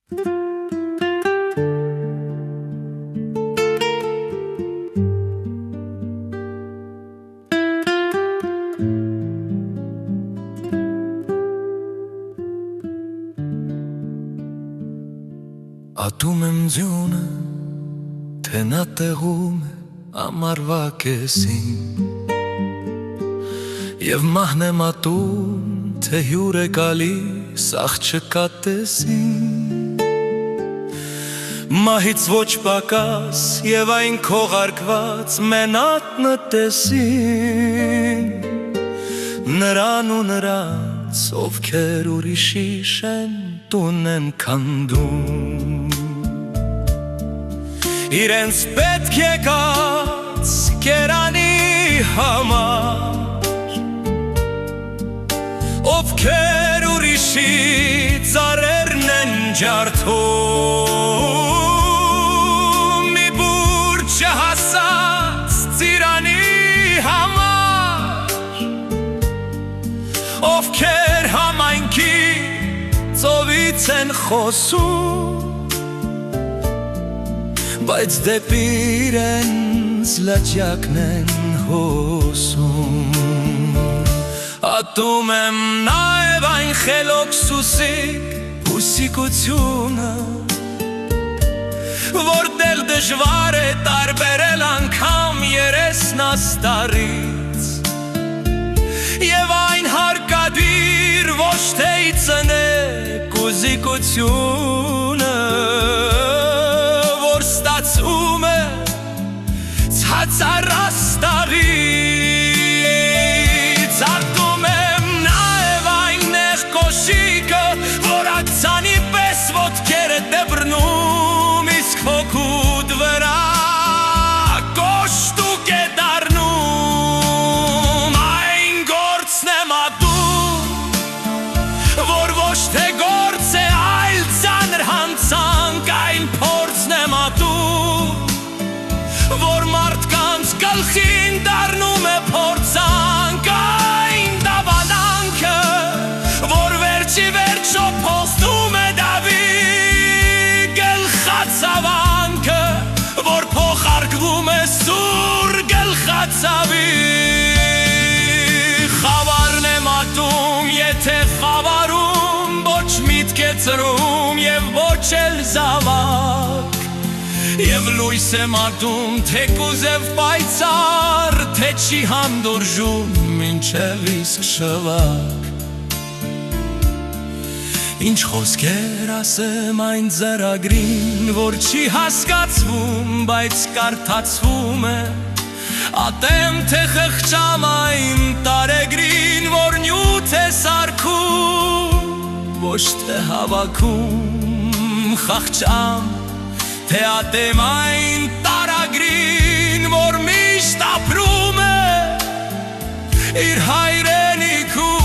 Ատում եմ ձյունը, թե նա տեղում է ամառվա կեսին, և մահն եմ ատում, թե հյուր է գալիս աղջկա տեսին։ Մահից ոչ պակաս և այն քողարկված մենատնը տեսին, նրան ու նրանց, ովքեր ուրիշի շեն տուն են քանդում։ Իրենց պետք եկած կերանի համար, ովքեր ուրիշի ծառերն են ջարդում, մի բուր չհասած ծիրանի համար, ովքեր համայնքի ծովից են խոսում, բայց դեպի իրենց լճակն են հոսում։ Ատում եմ նաև այն խելոք սուսիկ ուսիկությունը, որտեղ դժվար է տարբերել անգամ երեսն աստառից, և այն հարկադիր ոչ թե իծնեք ուզիկությունը, ստացում է ցածր աստառից։ Ատում եմ նաև այն նեղ կոշիկը, որ ակցանի պես ոտքերը դեբրնում, իսկ հոգուդ վրա կոշտուկ է դառնում։ Այն գործն եմ ատում, որ ոչ թե գործ է, այլ ծանր հանցանք, այն փորձն եմ ատում, որ մարդկանց գլխին դառնում է փորձանք, այն դավանանքը, որ վերջի վերջո փոխնում է դավի գլխացավանքը, որ փոխարկվում է սուր գլխացավի։ Խավարն եմ ատում, եթե խավարում ոչ միտք է ծրում և ոչ էլ զավակ, և լույս եմ ատում, թե կուզև պայծառ, թե չի հանդուրժում մինչև իսկ շվակ։ Ինչ խոսքեր ասեմ այն ձեռագրին, որ չի հասկացվում, բայց կարդացվում է, ատեմ թե խղճամ այն տարեգրին, որ նյութ է սարքում, ոչ թե հավաքում, խղճամ թե ատեմ այն տարագրին, որ միշտ ապրում է իր հայրենիքում։